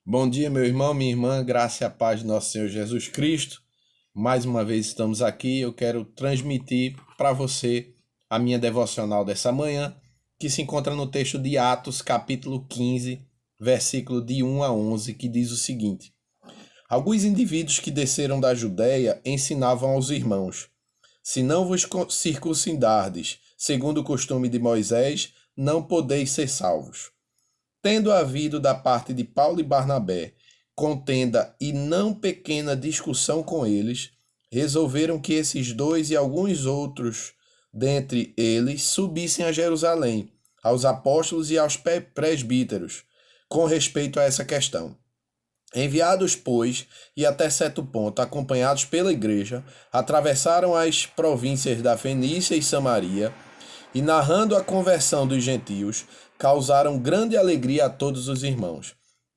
Bom dia, meu irmão, minha irmã, graça e a paz de nosso Senhor Jesus Cristo. Mais uma vez estamos aqui. Eu quero transmitir para você a minha devocional dessa manhã, que se encontra no texto de Atos, capítulo 15, versículo de 1 a 11, que diz o seguinte: Alguns indivíduos que desceram da Judéia ensinavam aos irmãos: Se não vos circuncidardes, segundo o costume de Moisés, não podeis ser salvos. Tendo havido da parte de Paulo e Barnabé contenda e não pequena discussão com eles, resolveram que esses dois e alguns outros dentre eles subissem a Jerusalém, aos apóstolos e aos presbíteros, com respeito a essa questão. Enviados, pois, e até certo ponto acompanhados pela igreja, atravessaram as províncias da Fenícia e Samaria, e narrando a conversão dos gentios, causaram grande alegria a todos os irmãos.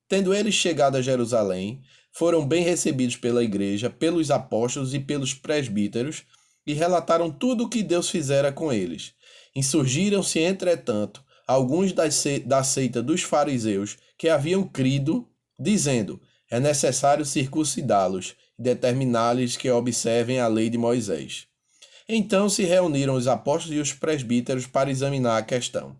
Tendo eles chegado a Jerusalém, foram bem recebidos pela igreja, pelos apóstolos e pelos presbíteros, e relataram tudo o que Deus fizera com eles. Insurgiram-se, entretanto, alguns da seita dos fariseus que haviam crido, dizendo: é necessário circuncidá-los e determinar-lhes que observem a lei de Moisés. Então se reuniram os apóstolos e os presbíteros para examinar a questão.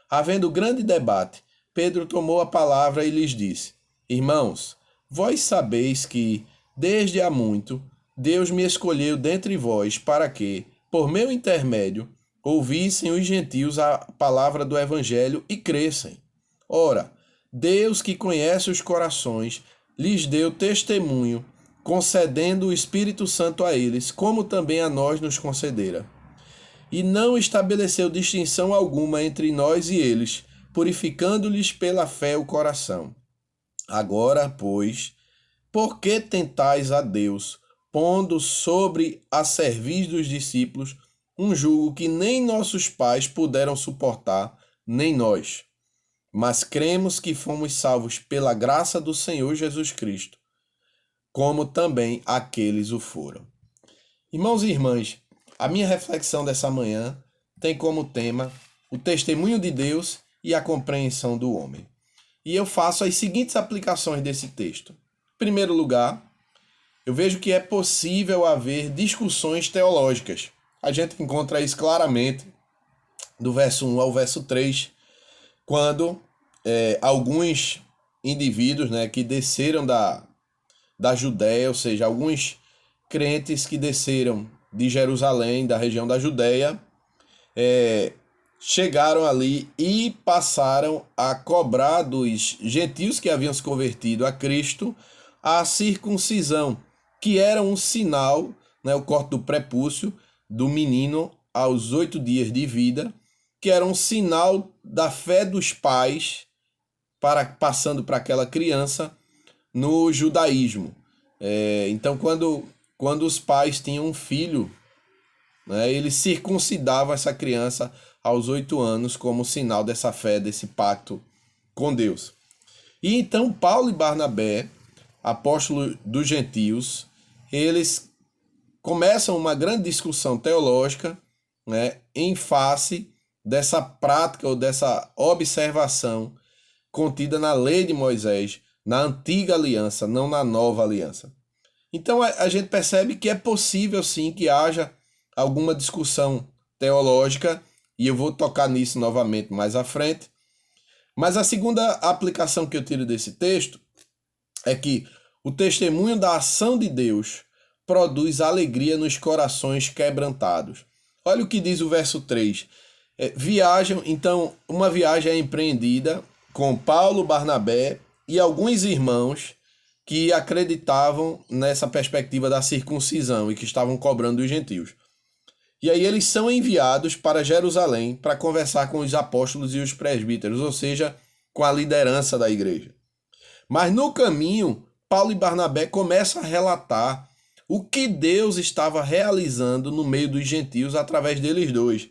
Havendo grande debate, Pedro tomou a palavra e lhes disse: Irmãos, vós sabeis que, desde há muito, Deus me escolheu dentre vós para que, por meu intermédio, ouvissem os gentios a palavra do Evangelho e crescem. Ora, Deus que conhece os corações, lhes deu testemunho, concedendo o Espírito Santo a eles, como também a nós nos concedera. E não estabeleceu distinção alguma entre nós e eles, purificando-lhes pela fé o coração. Agora, pois, por que tentais a Deus, pondo sobre a cerviz dos discípulos um jugo que nem nossos pais puderam suportar, nem nós? Mas cremos que fomos salvos pela graça do Senhor Jesus Cristo, como também aqueles o foram. Irmãos e irmãs, a minha reflexão dessa manhã tem como tema o testemunho de Deus e a compreensão do homem. E eu faço as seguintes aplicações desse texto. Em primeiro lugar, eu vejo que é possível haver discussões teológicas. A gente encontra isso claramente do verso 1 ao verso 3, quando alguns indivíduos, que desceram da Judéia, ou seja, alguns crentes que desceram de Jerusalém, da região da Judéia, chegaram ali e passaram a cobrar dos gentios que haviam se convertido a Cristo a circuncisão, que era um sinal, o corte do prepúcio do menino aos 8 dias de vida, que era um sinal da fé dos pais passando para aquela criança no judaísmo. Então, quando os pais tinham um filho, eles circuncidavam essa criança aos 8 anos como sinal dessa fé, desse pacto com Deus. E então Paulo e Barnabé, apóstolos dos gentios, eles começam uma grande discussão teológica, em face dessa prática ou dessa observação contida na lei de Moisés, na antiga aliança, não na nova aliança. Então a gente percebe que é possível sim que haja alguma discussão teológica, e eu vou tocar nisso novamente mais à frente. Mas a segunda aplicação que eu tiro desse texto é que o testemunho da ação de Deus produz alegria nos corações quebrantados. Olha o que diz o verso 3. Então, uma viagem é empreendida com Paulo, Barnabé e alguns irmãos que acreditavam nessa perspectiva da circuncisão e que estavam cobrando dos gentios. E aí eles são enviados para Jerusalém para conversar com os apóstolos e os presbíteros, ou seja, com a liderança da igreja. Mas no caminho, Paulo e Barnabé começam a relatar o que Deus estava realizando no meio dos gentios através deles dois.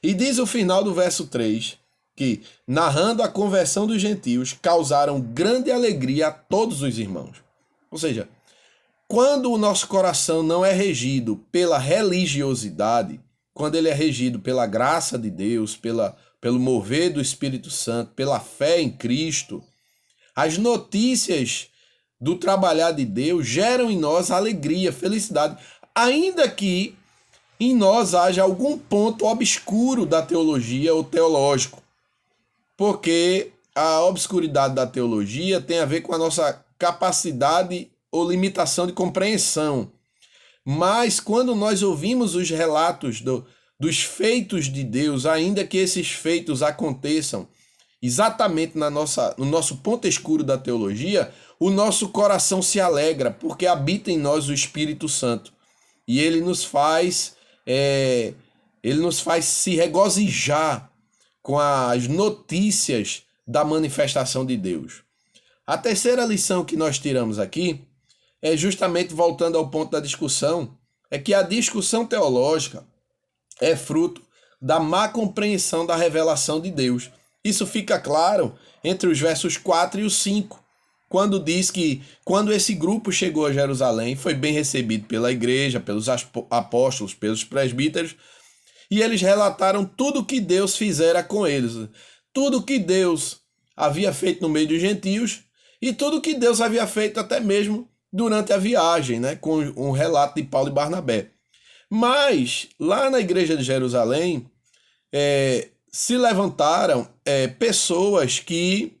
E diz o final do verso 3 que, narrando a conversão dos gentios, causaram grande alegria a todos os irmãos. Ou seja, quando o nosso coração não é regido pela religiosidade, quando ele é regido pela graça de Deus, pelo mover do Espírito Santo, pela fé em Cristo, As notícias do trabalhar de Deus geram em nós alegria, felicidade, ainda que em nós haja algum ponto obscuro da teologia ou teológico, porque a obscuridade da teologia tem a ver com a nossa capacidade ou limitação de compreensão. Mas quando nós ouvimos os relatos dos feitos de Deus, ainda que esses feitos aconteçam exatamente no nosso ponto escuro da teologia, o nosso coração se alegra, porque habita em nós o Espírito Santo. E ele nos faz se regozijar com as notícias da manifestação de Deus. A terceira lição que nós tiramos aqui é justamente, voltando ao ponto da discussão, é que a discussão teológica é fruto da má compreensão da revelação de Deus. Isso fica claro entre os versos 4 e os 5, quando diz que quando esse grupo chegou a Jerusalém, foi bem recebido pela igreja, pelos apóstolos, pelos presbíteros, e eles relataram tudo o que Deus fizera com eles, tudo o que Deus havia feito no meio dos gentios e tudo o que Deus havia feito até mesmo durante a viagem, né, com um relato de Paulo e Barnabé. Mas, lá na igreja de Jerusalém, se levantaram pessoas que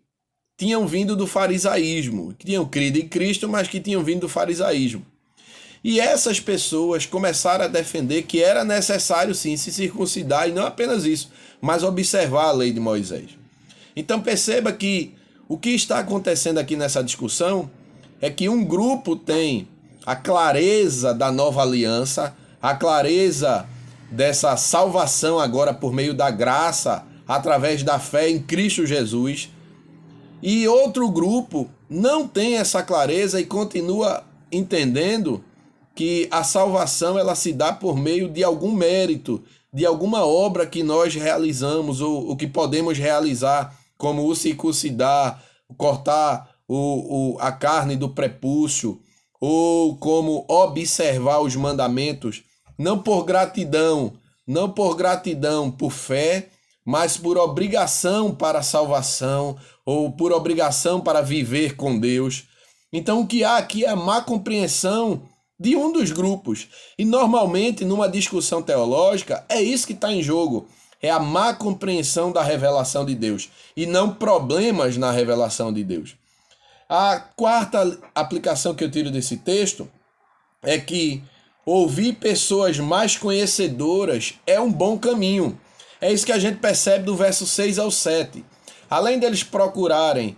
tinham vindo do farisaísmo, que tinham crido em Cristo, mas que tinham vindo do farisaísmo. E essas pessoas começaram a defender que era necessário sim se circuncidar, e não apenas isso, mas observar a lei de Moisés. Então perceba que o que está acontecendo aqui nessa discussão é que um grupo tem a clareza da nova aliança, a clareza dessa salvação agora por meio da graça, através da fé em Cristo Jesus, e outro grupo não tem essa clareza e continua entendendo que a salvação ela se dá por meio de algum mérito, de alguma obra que nós realizamos ou o que podemos realizar, como o circuncidar, cortar a carne do prepúcio, ou como observar os mandamentos, não por gratidão, por fé, mas por obrigação para a salvação, ou por obrigação para viver com Deus. Então o que há aqui é a má compreensão de um dos grupos. E normalmente numa discussão teológica é isso que está em jogo. É a má compreensão da revelação de Deus e não problemas na revelação de Deus. A quarta aplicação que eu tiro desse texto é que ouvir pessoas mais conhecedoras é um bom caminho. É isso que a gente percebe do verso 6 ao 7. Além deles procurarem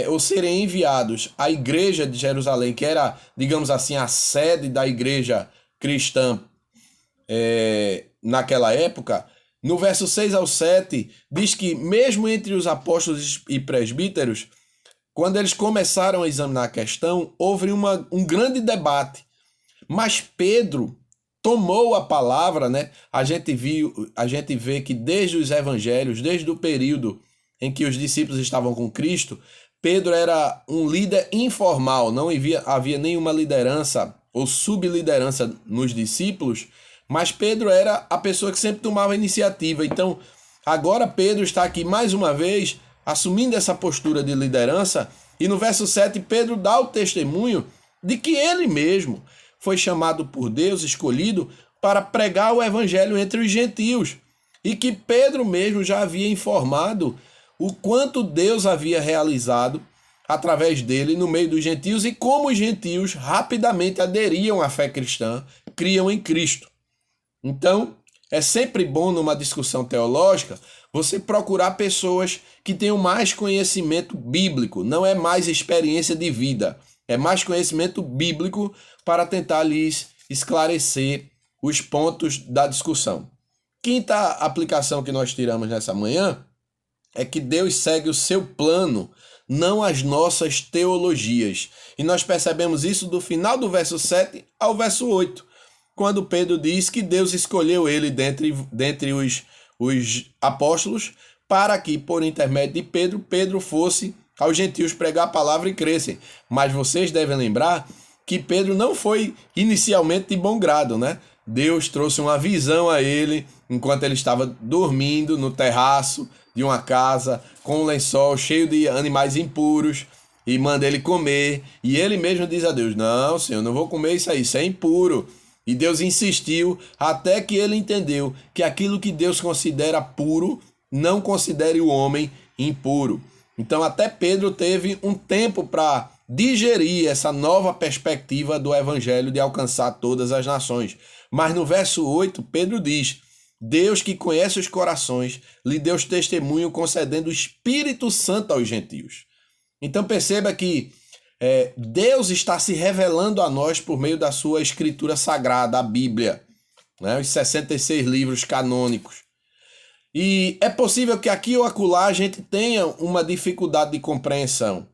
ou serem enviados à igreja de Jerusalém, que era, digamos assim, a sede da igreja cristã naquela época, no verso 6 ao 7, diz que mesmo entre os apóstolos e presbíteros, quando eles começaram a examinar a questão, houve um grande debate. Mas Pedro tomou a palavra, né? A gente vê que desde os evangelhos, desde o período em que os discípulos estavam com Cristo, Pedro era um líder informal, não havia nenhuma liderança ou subliderança nos discípulos, mas Pedro era a pessoa que sempre tomava a iniciativa. Então, agora Pedro está aqui mais uma vez assumindo essa postura de liderança, e no verso 7 Pedro dá o testemunho de que ele mesmo foi chamado por Deus, escolhido, para pregar o evangelho entre os gentios, e que Pedro mesmo já havia informado o quanto Deus havia realizado através dele no meio dos gentios e como os gentios rapidamente aderiam à fé cristã, criam em Cristo. Então, é sempre bom numa discussão teológica você procurar pessoas que tenham mais conhecimento bíblico, não é mais experiência de vida, é mais conhecimento bíblico para tentar lhes esclarecer os pontos da discussão. Quinta aplicação que nós tiramos nessa manhã é que Deus segue o seu plano, não as nossas teologias. E nós percebemos isso do final do verso 7 ao verso 8, quando Pedro diz que Deus escolheu ele dentre os apóstolos para que, por intermédio de Pedro fosse aos gentios pregar a palavra e crescem. Mas vocês devem lembrar que Pedro não foi inicialmente de bom grado, né? Deus trouxe uma visão a ele enquanto ele estava dormindo no terraço de uma casa com um lençol cheio de animais impuros. e manda ele comer, e ele mesmo diz a Deus: não, Senhor, não vou comer isso é impuro. E Deus insistiu até que ele entendeu que aquilo que Deus considera puro, não considere o homem impuro. Então até Pedro teve um tempo para digerir essa nova perspectiva do evangelho de alcançar todas as nações. Mas no verso 8, Pedro diz: Deus que conhece os corações, lhe deu testemunho concedendo o Espírito Santo aos gentios. Então perceba que Deus está se revelando a nós por meio da sua escritura sagrada, a Bíblia, né? Os 66 livros canônicos. E é possível que aqui ou acolá a gente tenha uma dificuldade de compreensão,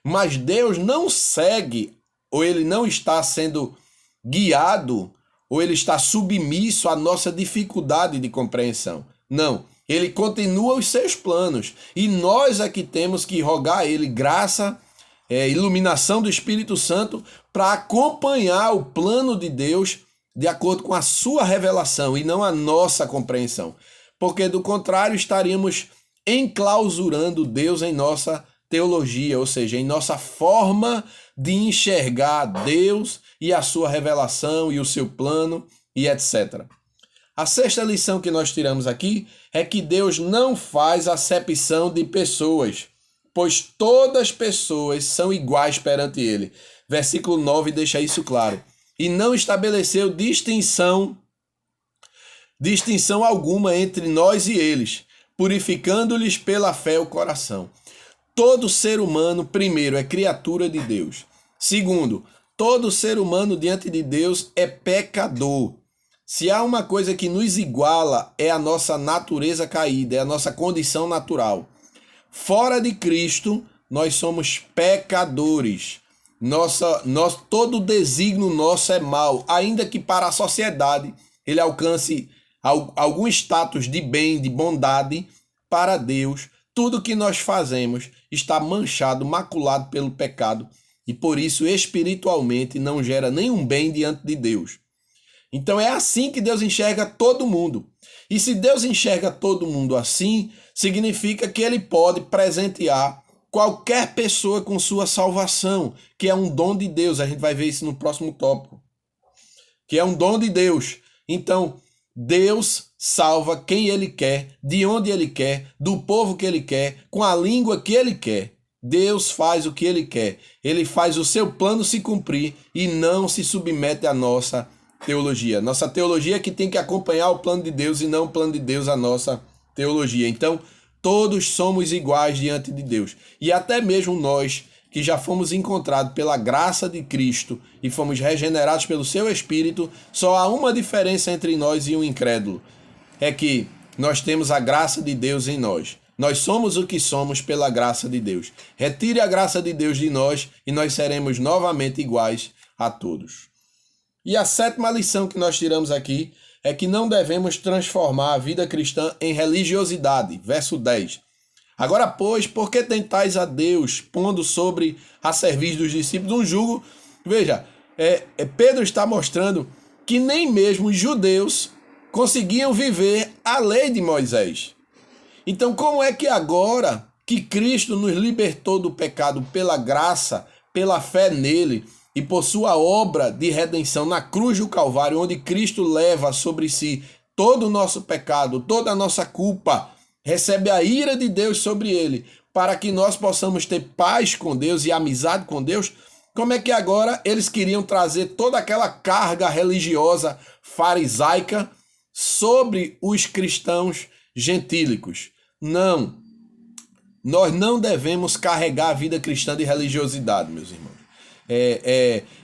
mas Deus não segue, ou ele não está sendo guiado, ou ele está submisso à nossa dificuldade de compreensão. Não, ele continua os seus planos, e nós é que temos que rogar a ele graça, iluminação do Espírito Santo para acompanhar o plano de Deus de acordo com a sua revelação e não a nossa compreensão. Porque do contrário estaríamos enclausurando Deus em nossa teologia, ou seja, em nossa forma de enxergar Deus e a sua revelação e o seu plano e etc. A sexta lição que nós tiramos aqui é que Deus não faz acepção de pessoas, pois todas as pessoas são iguais perante ele. Versículo 9 deixa isso claro. E não estabeleceu distinção alguma entre nós e eles, purificando-lhes pela fé o coração. Todo ser humano, primeiro, é criatura de Deus. Segundo, todo ser humano diante de Deus é pecador. Se há uma coisa que nos iguala, é a nossa natureza caída, é a nossa condição natural. Fora de Cristo, nós somos pecadores. Todo desígnio nosso é mau, ainda que para a sociedade ele alcance algum status de bem, de bondade. Para Deus, tudo que nós fazemos está manchado, maculado pelo pecado, e por isso espiritualmente não gera nenhum bem diante de Deus. Então é assim que Deus enxerga todo mundo. E se Deus enxerga todo mundo assim, significa que ele pode presentear qualquer pessoa com sua salvação, que é um dom de Deus. A gente vai ver isso no próximo tópico. Que é um dom de Deus. Então, Deus salva quem ele quer, de onde ele quer, do povo que ele quer, com a língua que ele quer. Deus faz o que ele quer. Ele faz o seu plano se cumprir e não se submete à nossa teologia. Nossa teologia é que tem que acompanhar o plano de Deus e não o plano de Deus a nossa teologia. Então, todos somos iguais diante de Deus. E até mesmo nós, que já fomos encontrados pela graça de Cristo e fomos regenerados pelo seu Espírito, só há uma diferença entre nós e um incrédulo. É que nós temos a graça de Deus em nós. Nós somos o que somos pela graça de Deus. Retire a graça de Deus de nós e nós seremos novamente iguais a todos. E a sétima lição que nós tiramos aqui é que não devemos transformar a vida cristã em religiosidade. Verso 10. Agora, pois, por que tentais a Deus, pondo sobre a serviço dos discípulos um jugo? Veja, Pedro está mostrando que nem mesmo os judeus conseguiam viver a lei de Moisés. Então, como é que agora que Cristo nos libertou do pecado pela graça, pela fé nele, e por sua obra de redenção na cruz do Calvário, onde Cristo leva sobre si todo o nosso pecado, toda a nossa culpa, recebe a ira de Deus sobre ele, para que nós possamos ter paz com Deus e amizade com Deus, como é que agora eles queriam trazer toda aquela carga religiosa farisaica sobre os cristãos gentílicos? Não, nós não devemos carregar a vida cristã de religiosidade, meus irmãos.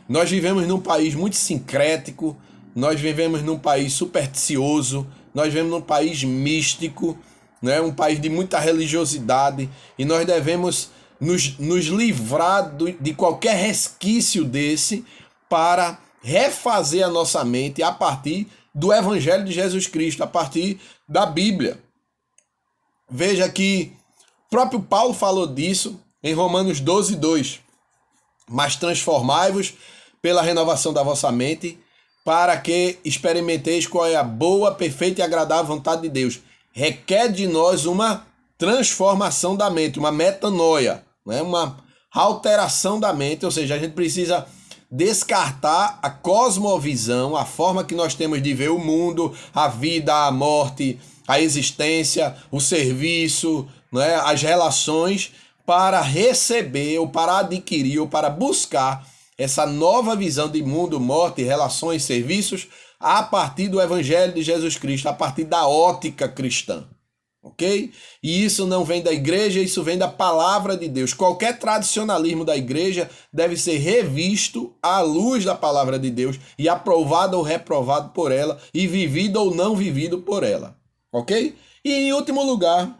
Nós vivemos num país muito sincrético, nós vivemos num país supersticioso, nós vivemos num país místico, né? Um país de muita religiosidade, e nós devemos nos livrar de qualquer resquício desse para refazer a nossa mente a partir do Evangelho de Jesus Cristo, a partir da Bíblia. Veja que o próprio Paulo falou disso em Romanos 12, 2. Mas transformai-vos pela renovação da vossa mente, para que experimenteis qual é a boa, perfeita e agradável vontade de Deus. Requer de nós uma transformação da mente, uma metanoia, né? Uma alteração da mente, ou seja, a gente precisa descartar a cosmovisão, a forma que nós temos de ver o mundo, a vida, a morte, a existência, o serviço, né, as relações, para receber ou para adquirir ou para buscar essa nova visão de mundo, morte, relações, serviços, a partir do Evangelho de Jesus Cristo, a partir da ótica cristã. Ok? E isso não vem da igreja, isso vem da palavra de Deus. Qualquer tradicionalismo da igreja deve ser revisto à luz da palavra de Deus e aprovado ou reprovado por ela e vivido ou não vivido por ela. Ok? E em último lugar,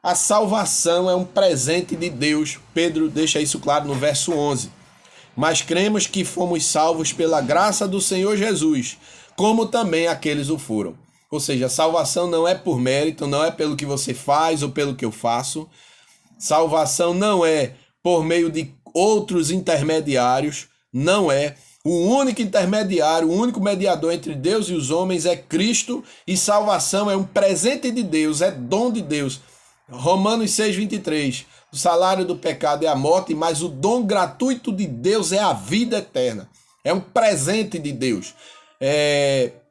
a salvação é um presente de Deus. Pedro deixa isso claro no verso 11. Mas cremos que fomos salvos pela graça do Senhor Jesus, como também aqueles o foram. Ou seja, a salvação não é por mérito, não é pelo que você faz ou pelo que eu faço. Salvação não é por meio de outros intermediários, não é. O único intermediário, o único mediador entre Deus e os homens é Cristo, e salvação é um presente de Deus, é dom de Deus. Romanos 6,23. O salário do pecado é a morte, mas o dom gratuito de Deus é a vida eterna. É um presente de Deus.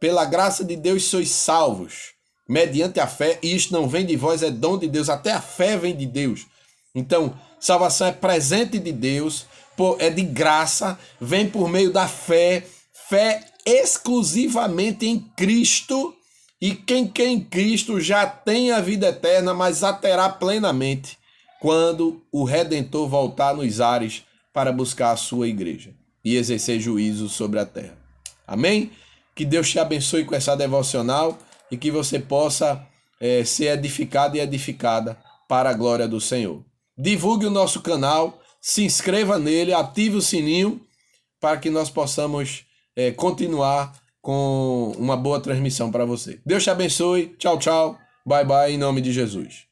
Pela graça de Deus sois salvos, mediante a fé, e isto não vem de vós, é dom de Deus, até a fé vem de Deus. Então, salvação é presente de Deus, é de graça, vem por meio da fé, fé exclusivamente em Cristo, e quem crê em Cristo já tem a vida eterna, mas a terá plenamente quando o Redentor voltar nos ares para buscar a sua igreja e exercer juízo sobre a terra. Amém? Que Deus te abençoe com essa devocional e que você possa ser edificado e edificada para a glória do Senhor. Divulgue o nosso canal, se inscreva nele, ative o sininho para que nós possamos continuar com uma boa transmissão para você. Deus te abençoe. Tchau, tchau. Bye, bye, em nome de Jesus.